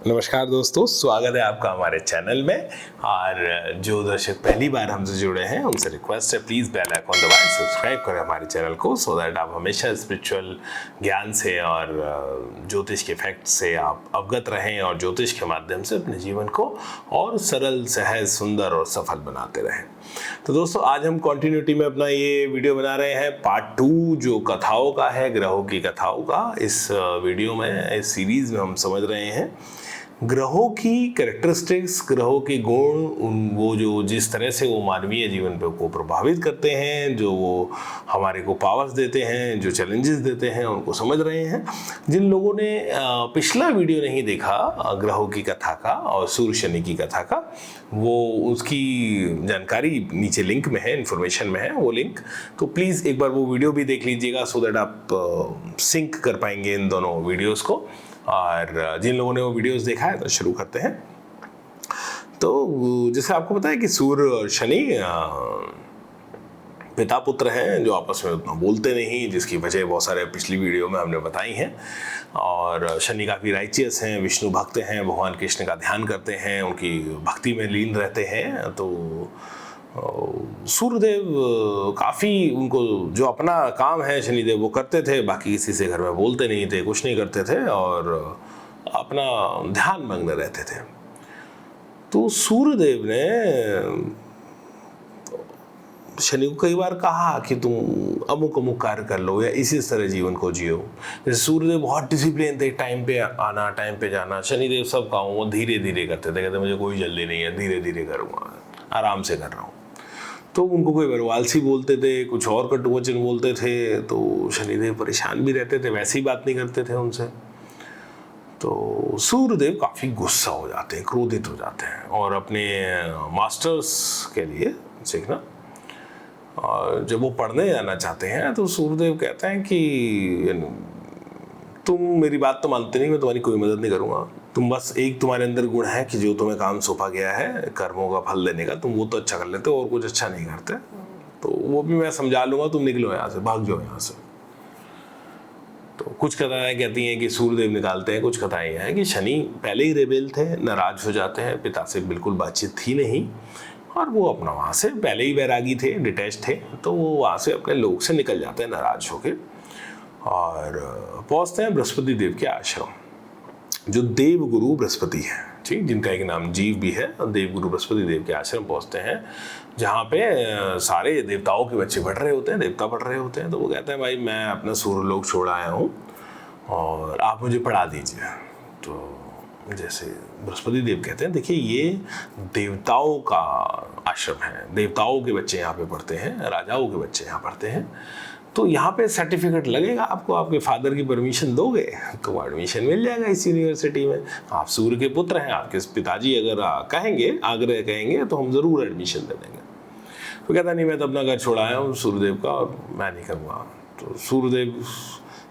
नमस्कार दोस्तों, स्वागत है आपका हमारे चैनल में। और जो दर्शक पहली बार हमसे जुड़े हैं उनसे रिक्वेस्ट है, प्लीज़ बेल आइकॉन दबाएं, सब्सक्राइब करें हमारे चैनल को, सो दैट आप हमेशा स्पिरिचुअल ज्ञान से और ज्योतिष के फैक्ट से आप अवगत रहें और ज्योतिष के माध्यम से अपने जीवन को और सरल, सहज, सुंदर और सफल बनाते रहें। तो दोस्तों, आज हम कॉन्टिन्यूटी में अपना ये वीडियो बना रहे हैं पार्ट 2 जो कथाओं का है, ग्रहों की कथाओं का। इस वीडियो में, इस सीरीज़ में हम समझ रहे हैं ग्रहों की कैरेक्टरिस्टिक्स, ग्रहों के गुण, वो जो जिस तरह से वो मानवीय जीवन को प्रभावित करते हैं, जो वो हमारे को पावर्स देते हैं, जो चैलेंजेस देते हैं, उनको समझ रहे हैं। जिन लोगों ने पिछला वीडियो नहीं देखा ग्रहों की कथा का और सूर्य शनि की कथा का, वो उसकी जानकारी नीचे लिंक में है, इन्फॉर्मेशन में है वो लिंक। तो प्लीज़ एक बार वो वीडियो भी देख लीजिएगा, सो दैट आप सिंक कर पाएंगे इन दोनों वीडियोज़ को। और जिन लोगों ने वो वीडियोस देखा है तो शुरू करते हैं। तो जैसे आपको पता है कि सूर्य और शनि पिता पुत्र हैं, जो आपस में उतना बोलते नहीं, जिसकी वजह बहुत सारे पिछली वीडियो में हमने बताई हैं। और शनि काफ़ी राइचियस हैं, विष्णु भक्त हैं, भगवान कृष्ण का ध्यान करते हैं, उनकी भक्ति में लीन रहते हैं। तो सूर्यदेव काफ़ी, उनको जो अपना काम है शनिदेव वो करते थे, बाकी किसी से घर में बोलते नहीं थे, कुछ नहीं करते थे और अपना ध्यान मग्न रहते थे। तो सूर्यदेव ने शनि को कई बार कहा कि तुम अमुक अमुक कार्य कर लो या इसी तरह जीवन को जियो। जैसे सूर्यदेव बहुत डिसिप्लिन थे, टाइम पे आना, टाइम पे जाना। शनिदेव सब काम वो धीरे धीरे करते थे, कहते मुझे कोई जल्दी नहीं है, धीरे धीरे करूँगा, आराम से कर रहा हूँ। तो उनको कोई बरवालसी बोलते थे, कुछ और कटु वचन बोलते थे, तो शनिदेव परेशान भी रहते थे, वैसी बात नहीं करते थे उनसे। तो सूर्यदेव काफ़ी गुस्सा हो जाते हैं, क्रोधित हो जाते हैं और अपने मास्टर्स के लिए सीखना, और जब वो पढ़ने जाना चाहते हैं तो सूर्यदेव कहते हैं कि तुम मेरी बात तो मानते नहीं, मैं तुम्हारी कोई मदद नहीं करूँगा। तुम बस, एक तुम्हारे अंदर गुण है कि जो तुम्हें काम सौंपा गया है कर्मों का फल देने का, तुम वो तो अच्छा कर लेते हो और कुछ अच्छा नहीं करते, तो वो भी मैं समझा लूँगा, तुम निकलो यहाँ से, भाग जाओ यहाँ से। तो कुछ कथाएं कहती हैं कि सूर्यदेव निकालते हैं, कुछ कथाएं हैं कि शनि पहले ही रेबेल थे, नाराज हो जाते हैं, पिता से बिल्कुल बातचीत थी नहीं और वो अपना वहाँ से पहले ही वैरागी थे, डिटैच थे, तो वो वहाँ से अपने लोग से निकल जाते हैं नाराज होके और पहुँचते हैं बृहस्पति देव के आश्रम, जो देवगुरु बृहस्पति है, ठीक, जिनका एक नाम जीव भी है। देवगुरु बृहस्पति देव के आश्रम पहुँचते हैं, जहाँ पे सारे देवताओं के बच्चे पढ़ रहे होते हैं, देवता पढ़ रहे होते हैं। तो वो कहते हैं, भाई मैं अपना सूर्यलोक छोड़ आया हूँ और आप मुझे पढ़ा दीजिए। तो जैसे बृहस्पति देव कहते हैं, देखिए ये देवताओं का आश्रम है, देवताओं के बच्चे यहाँ पे पढ़ते हैं, राजाओं के बच्चे यहाँ पढ़ते हैं, तो यहाँ पे सर्टिफिकेट लगेगा आपको, आपके फादर की परमिशन दोगे तो एडमिशन मिल जाएगा इस यूनिवर्सिटी में। आप सूर्य के पुत्र हैं, आपके पिताजी अगर कहेंगे, आग्रह कहेंगे, तो हम ज़रूर एडमिशन दे देंगे। तो कहता नहीं, मैं तो अपना घर छोड़ाया हूँ सूर्यदेव का और मैं नहीं करूँगा। तो सूर्यदेव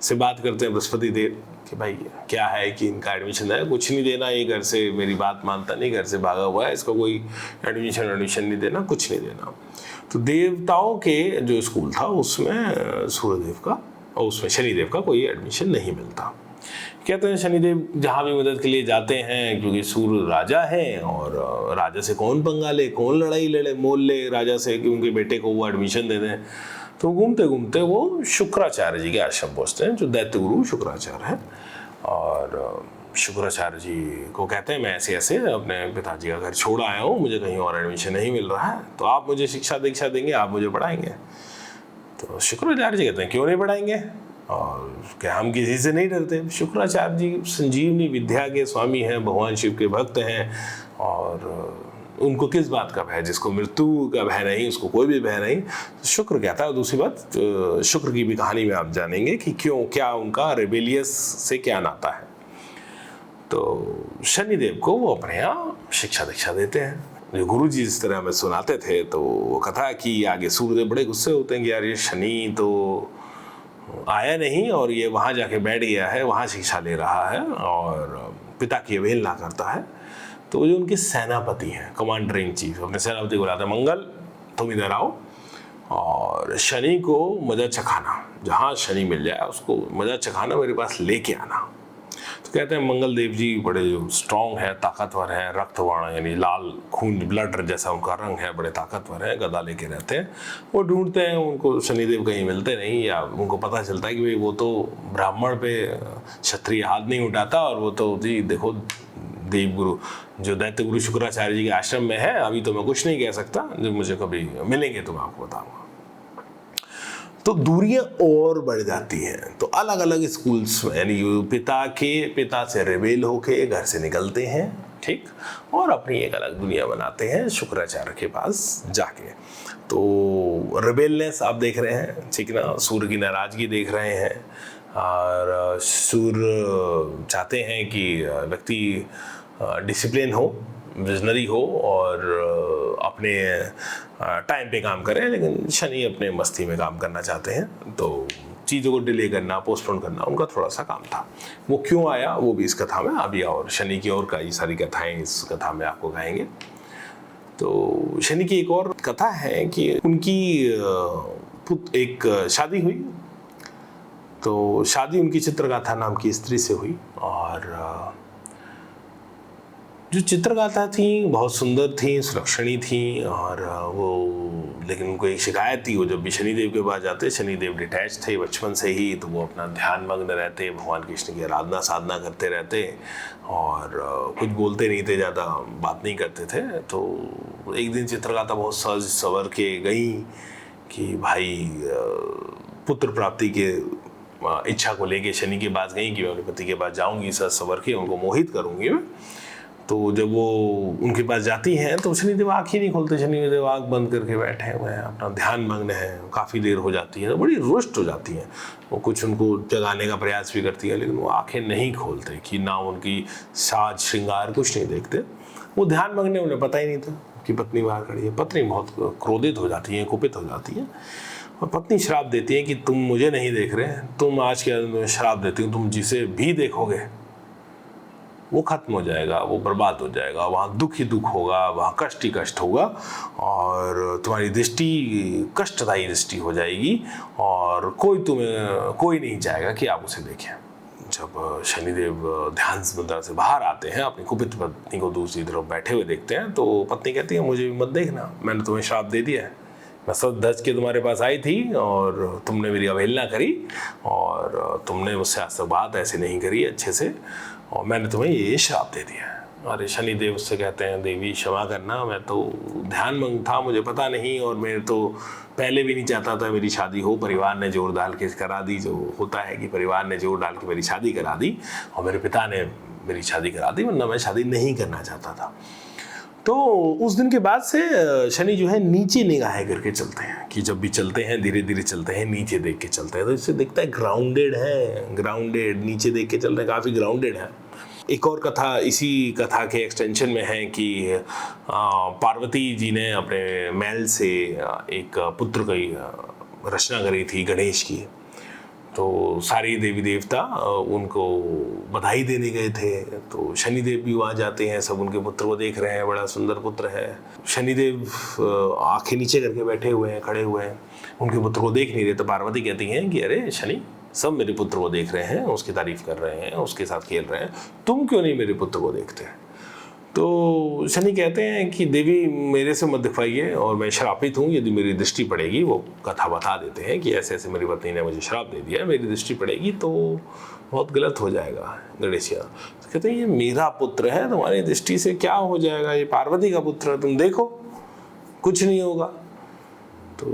से बात करते हैं बृहस्पति देव कि भाई क्या है कि इनका एडमिशन है, कुछ नहीं देना, ये घर से मेरी बात मानता नहीं, घर से भागा हुआ है, इसको कोई एडमिशन नहीं देना, कुछ नहीं देना। तो देवताओं के जो स्कूल था उसमें सूर्यदेव का और उसमें शनिदेव का कोई एडमिशन नहीं मिलता। कहते हैं शनिदेव जहाँ भी मदद के लिए जाते हैं, क्योंकि सूर्य राजा है और राजा से कौन पंगा ले, कौन लड़ाई लड़े, मोल ले राजा से कि उनके बेटे को वो एडमिशन दे दें। तो घूमते घूमते वो शुक्राचार्य जी के आश्रम पहुँचते हैं, जो दैत्य गुरु शुक्राचार्य हैं। और शुक्राचार्य जी को कहते हैं, मैं ऐसे ऐसे अपने पिताजी का घर छोड़ आया हूँ, मुझे कहीं और एडमिशन नहीं मिल रहा है, तो आप मुझे शिक्षा दीक्षा देंगे, आप मुझे पढ़ाएंगे। तो शुक्राचार्य जी कहते हैं, क्यों नहीं पढ़ाएंगे, और क्या हम किसी से नहीं डरते। शुक्राचार्य जी संजीवनी विद्या के स्वामी हैं, भगवान शिव के भक्त हैं और उनको किस बात का भय, जिसको मृत्यु का भय नहीं, उसको कोई भी भय नहीं। शुक्र कहता है। दूसरी बात, शुक्र की भी कहानी में आप जानेंगे कि क्यों, क्या उनका रेबेलियस से क्या नाता है। तो शनिदेव को वो अपने यहाँ शिक्षा दीक्षा देते हैं, जो गुरु जी जिस तरह हमें सुनाते थे। तो वो कथा कि आगे सूर्यदेव बड़े गुस्से होते हैं कि यार ये शनि तो आया नहीं और ये वहाँ जाके बैठ गया है, वहाँ शिक्षा ले रहा है और पिता की अवहेलना करता है। तो जो उनके सेनापति हैं, कमांडर इन चीफ, अपने सेनापति को बुलाते हैं, मंगल तुम इधर आओ और शनि को मजा चखाना, जहाँ शनि मिल जाए उसको मजा चखाना, मेरे पास लेके आना। तो कहते हैं मंगल देव जी बड़े जो स्ट्रॉन्ग है, ताकतवर है, रक्तवर्ण यानी लाल खून ब्लड जैसा उनका रंग है, बड़े ताकतवर है, गदा लेके रहते हैं। वो ढूंढते हैं, उनको शनिदेव कहीं मिलते नहीं, या उनको पता चलता है कि भाई वो तो ब्राह्मण पे क्षत्रिय हाथ नहीं उठाता, और वो तो जी देखो देवगुरु जो दैत्य गुरु शुक्राचार्य जी के आश्रम में है, अभी तो मैं कुछ नहीं कह सकता, जब मुझे कभी मिलेंगे तो मैं आपको बताऊंगा। तो दूरियां और बढ़ जाती हैं। तो अलग अलग स्कूल्स यानी पिता से रिबेल होके घर से निकलते हैं, ठीक, और अपनी एक अलग दुनिया बनाते हैं शुक्राचार्य के पास जाके। तो रिबेलनेस आप देख रहे हैं, ठीक ना, सूर्य की नाराजगी देख रहे हैं, और सूर्य चाहते हैं कि व्यक्ति डिसिप्लिन हो, विजनरी हो और अपने टाइम पे काम करें, लेकिन शनि अपने मस्ती में काम करना चाहते हैं। तो चीज़ों को डिले करना, पोस्टपोन करना उनका थोड़ा सा काम था। वो क्यों आया वो भी इस कथा में अभी, और शनि की और कई सारी कथाएं इस कथा में आपको गाएंगे। तो शनि की एक और कथा है कि उनकी एक शादी हुई। तो शादी उनकी चित्रगाथा नाम की स्त्री से हुई, और जो चित्रगाथा थी बहुत सुंदर थी, सुलक्षणी थी, और वो लेकिन उनको एक शिकायत थी। वो जब भी शनिदेव के पास जाते, शनिदेव डिटैच थे बचपन से ही, तो वो अपना ध्यान मग्न रहते, भगवान कृष्ण की आराधना साधना करते रहते, और कुछ बोलते नहीं थे, ज़्यादा बात नहीं करते थे। तो एक दिन चित्रगाथा बहुत सज सवर के गई कि भाई पुत्र प्राप्ति के इच्छा को लेके शनि के पास गई कि मैं अपने पति के पास जाऊंगी, सज सवर के उनको मोहित करूंगी मैं। तो जब वो उनके पास जाती हैं तो शनिदेव आँख ही नहीं खोलते, शनिदेव आँख बंद करके बैठे हुए हैं, अपना ध्यान मग्न है। काफ़ी देर हो जाती है तो बड़ी रुष्ट हो जाती हैं। वो कुछ उनको जगाने का प्रयास भी करती है, लेकिन वो आंखें नहीं खोलते, कि ना उनकी साज श्रृंगार कुछ नहीं देखते। वो ध्यान मग्न है, उन्हें पता ही नहीं था कि पत्नी बाहर खड़ी है। पत्नी बहुत क्रोधित हो जाती है, कुपित हो जाती है, और पत्नी श्राप देती है कि तुम मुझे नहीं देख रहे, तुम आज के दिन श्राप देती हूँ, तुम जिसे भी देखोगे वो खत्म हो जाएगा, वो बर्बाद हो जाएगा, वहाँ दुख ही दुख होगा, वहाँ कष्ट ही कष्ट होगा, और तुम्हारी दृष्टि कष्टदायी दृष्टि हो जाएगी, और कोई नहीं चाहेगा कि आप उसे देखें। जब शनिदेव ध्यान मुद्रा से बाहर आते हैं, अपनी कुपित पत्नी को दूसरी तरफ बैठे हुए देखते हैं, तो पत्नी कहती है मुझे भी मत देखना, मैंने तुम्हें श्राप दे दिया है। मैं सब धज के तुम्हारे पास आई थी और तुमने मेरी अवहेलना करी, और तुमने मुझसे आज तक बात ऐसे नहीं करी अच्छे से, और मैंने तुम्हें ये श्राप दे दिया है। अरे शनिदेव उससे कहते हैं देवी क्षमा करना, मैं तो ध्यान मंग था, मुझे पता नहीं, और मैं तो पहले भी नहीं चाहता था मेरी शादी हो, परिवार ने जोर डाल के करा दी। जो होता है कि परिवार ने जोर डाल के मेरी शादी करा दी, और मेरे पिता ने मेरी शादी करा दी, वरना मैं शादी नहीं करना चाहता था। तो उस दिन के बाद से शनि जो है नीचे निगाहें करके चलते हैं, कि जब भी चलते हैं धीरे धीरे चलते हैं, नीचे देख के चलते हैं। तो इससे दिखता है ग्राउंडेड, नीचे देख के चल रहे हैं, काफ़ी ग्राउंडेड है। एक और कथा इसी कथा के एक्सटेंशन में है कि पार्वती जी ने अपने महल से एक पुत्र की रचना करी थी गणेश की। तो सारी देवी देवता उनको बधाई देने गए थे, तो शनिदेव भी वहाँ जाते हैं, सब उनके पुत्र को देख रहे हैं, बड़ा सुंदर पुत्र है। शनिदेव आंखें नीचे करके बैठे हुए हैं, खड़े हुए हैं, उनके पुत्र को देख नहीं रहे। तो पार्वती कहती हैं कि अरे शनि, सब मेरे पुत्र को देख रहे हैं, उसकी तारीफ कर रहे हैं, उसके साथ खेल रहे हैं, तुम क्यों नहीं मेरे पुत्र को देखते? तो शनि कहते हैं कि देवी मेरे से मत दिखवाइए, और मैं श्रापित हूँ, यदि मेरी दृष्टि पड़ेगी, वो कथा बता देते हैं कि ऐसे ऐसे मेरी पत्नी ने मुझे श्राप दे दिया है, मेरी दृष्टि पड़ेगी तो बहुत गलत हो जाएगा गणेश। तो कहते हैं ये मेरा पुत्र है, तुम्हारी दृष्टि से क्या हो जाएगा, ये पार्वती का पुत्र है, तुम देखो कुछ नहीं होगा। तो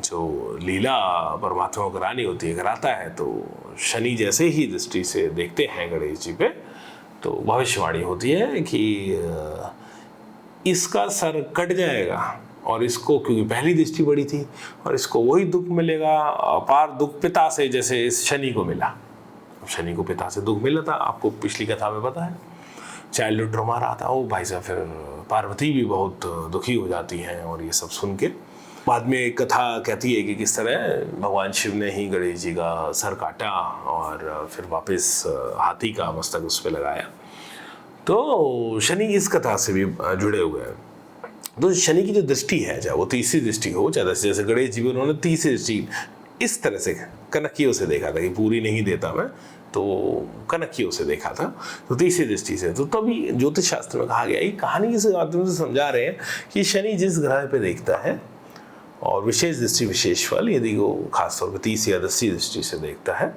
जो लीला परमात्मा को करानी होती है कराता है। तो शनि जैसे ही दृष्टि से देखते हैं गणेश जी पे, तो भविष्यवाणी होती है कि इसका सर कट जाएगा, और इसको क्योंकि पहली दृष्टि बड़ी थी, और इसको वही दुख मिलेगा, अपार दुख पिता से, जैसे इस शनि को मिला। शनि को पिता से दुख मिला था, आपको पिछली कथा में पता है, चाइल्डहुड ट्रॉमा रहा था। वो भाई साहब फिर पार्वती भी बहुत दुखी हो जाती हैं, और ये सब सुन के बाद में एक कथा कहती है कि किस तरह भगवान शिव ने ही गणेश जी का सर काटा, और फिर वापस हाथी का मस्तक उस पर लगाया। तो शनि इस कथा से भी जुड़े हुए हैं। तो शनि की जो दृष्टि है, चाहे वो तीसरी दृष्टि हो, चाहे जैसे गणेश जी भी उन्होंने तीसरी दृष्टि इस तरह से कनखियों से देखा था कि पूरी नहीं देता मैं, तो कनखियों से देखा था। तो तीसरी दृष्टि से, तो तभी ज्योतिष शास्त्र में कहा गया, ये कहानी के माध्यम से समझा रहे हैं कि शनि जिस ग्रह पे देखता है और विशेष दृष्टि विशेष फल, यदि वो खासतौर पर 30 या 10 दृष्टि से देखता है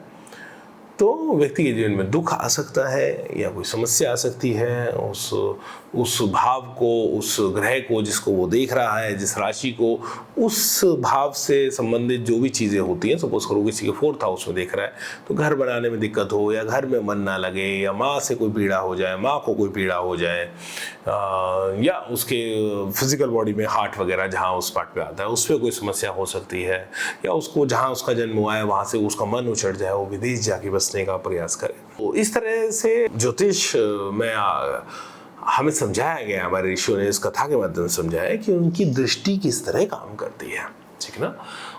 तो व्यक्ति के जीवन में दुख आ सकता है या कोई समस्या आ सकती है। उस भाव को, उस ग्रह को जिसको वो देख रहा है, जिस राशि को, उस भाव से संबंधित जो भी चीज़ें होती हैं, सपोज करो किसी के 4th हाउस में देख रहा है तो घर बनाने में दिक्कत हो, या घर में मन ना लगे, या माँ से कोई पीड़ा हो जाए, माँ को कोई पीड़ा हो जाए, या उसके फिजिकल बॉडी में हार्ट वगैरह जहाँ उस पार्ट पे आता है उस पर कोई समस्या हो सकती है, या उसको जहाँ उसका जन्म हुआ है वहाँ से उसका मन उछट जाए, वो विदेश जाके बसने का प्रयास करे। तो इस तरह से ज्योतिष में हमें समझाया गया, हमारे ऋषियों ने इस कथा के माध्यम से समझाया कि उनकी दृष्टि किस तरह काम करती है, ठीक ना।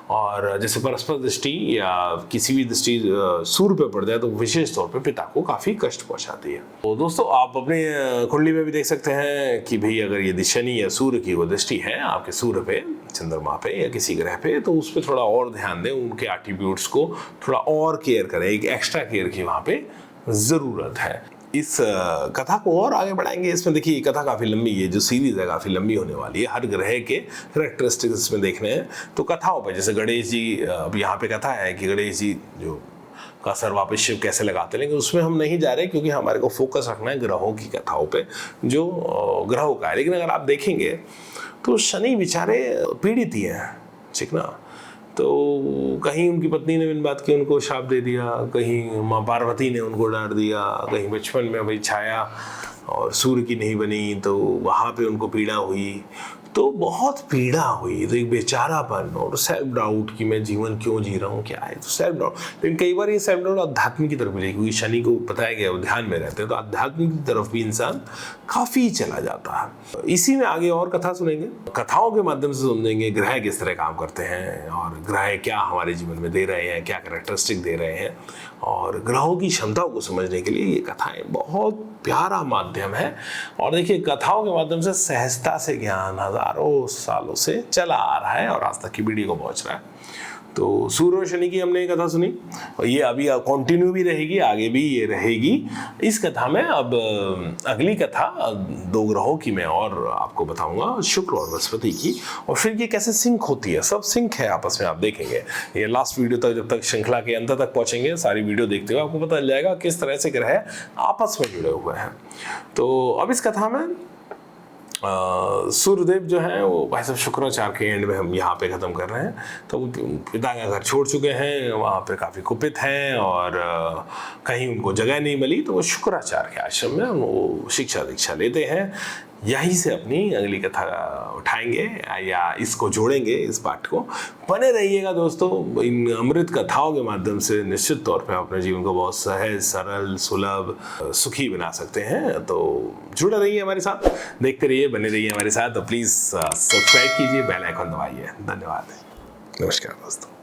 और जैसे परस्पर दृष्टि या किसी भी दृष्टि सूर्य पे पड़ जाए तो विशेष तौर पे पिता को काफ़ी कष्ट पहुंचाती है। तो दोस्तों आप अपने कुंडली में भी देख सकते हैं कि भाई अगर यदि शनि या सूर्य की वो दृष्टि है आपके सूर्य पे, चंद्रमा पे या किसी ग्रह पे, तो उस पर थोड़ा और ध्यान दें, उनके एट्रीब्यूट्स को थोड़ा और केयर करें, एक एक्स्ट्रा केयर की वहाँ पे ज़रूरत है। इस कथा को और आगे बढ़ाएंगे। इसमें देखिए कथा काफ़ी लंबी है, जो सीरीज़ है काफ़ी लंबी होने वाली है, हर ग्रह के कैरेक्टरिस्टिक्स इसमें देखने हैं। तो कथाओं पर जैसे गणेश जी, अब यहाँ पे कथा है कि गणेश जी जो का सर वापस शिव कैसे लगाते हैं, लेकिन उसमें हम नहीं जा रहे क्योंकि हमारे को फोकस रखना है ग्रहों की कथाओं पे जो ग्रहों का है। लेकिन अगर आप देखेंगे तो शनि बेचारे पीड़ित ही हैं, ठीक ना। तो कहीं उनकी पत्नी ने बिन बात की उनको शाप दे दिया, कहीं माँ पार्वती ने उनको डांट दिया, कहीं बचपन में भाई छाया और सूर्य की नहीं बनी तो वहाँ पे उनको पीड़ा हुई, तो बहुत पीड़ा हुई। तो एक बेचारापन और सेल्फ डाउट कि मैं जीवन क्यों जी रहा हूँ, क्या है, तो सेल्फ डाउट। लेकिन कई बार ये सेल्फ डाउट आध्यात्मिक की तरफ भी, क्योंकि शनि को बताया गया वो ध्यान में रहते हैं, तो आध्यात्मिक की तरफ भी इंसान काफ़ी चला जाता है। इसी में आगे और कथा सुनेंगे, कथाओं के माध्यम से समझेंगे ग्रह किस तरह काम करते हैं और ग्रह क्या हमारे जीवन में दे रहे हैं, क्या कैरेक्टरिस्टिक दे रहे हैं, और ग्रहों की क्षमताओं को समझने के लिए ये कथाएं बहुत प्यारा माध्यम है। और देखिए कथाओं के माध्यम से सहजता से ज्ञान हजारों सालों से चला आ रहा है और आज तक की पीढ़ी को पहुंच रहा है। तो सूर्य और शनि की हमने कथा सुनी और ये अभी कंटिन्यू भी रहेगी, आगे भी ये रहेगी। इस कथा में अब अगली कथा 2 ग्रहों की मैं और आपको बताऊंगा, शुक्र और बृहस्पति की, और फिर ये कैसे सिंक होती है, सब सिंक है आपस में, आप देखेंगे ये लास्ट वीडियो तक, जब तक श्रृंखला के अंत तक पहुंचेंगे सारी वीडियो देखते हुए आपको पता चल जाएगा किस तरह से ग्रह आपस में जुड़े हुए हैं। तो अब इस कथा में सूर्यदेव जो हैं वो भाई साहब शुक्राचार्य के एंड में हम यहाँ पे ख़त्म कर रहे हैं। तो पिता का घर छोड़ चुके हैं, वहाँ पे काफ़ी कुपित हैं और कहीं उनको जगह नहीं मिली, तो वो शुक्राचार्य के आश्रम में वो शिक्षा दीक्षा लेते हैं। यहीं से अपनी अगली कथा उठाएंगे या इसको जोड़ेंगे, इस पाठ को। बने रहिएगा दोस्तों, इन अमृत कथाओं के माध्यम से निश्चित तौर पे अपने जीवन को बहुत सहज, सरल, सुलभ, सुखी बना सकते हैं। तो जुड़े रहिए हमारे साथ, देखते रहिए, बने रहिए हमारे साथ। तो प्लीज़ सब्सक्राइब कीजिए, बेल आइकन दबाइए। धन्यवाद, नमस्कार दोस्तों।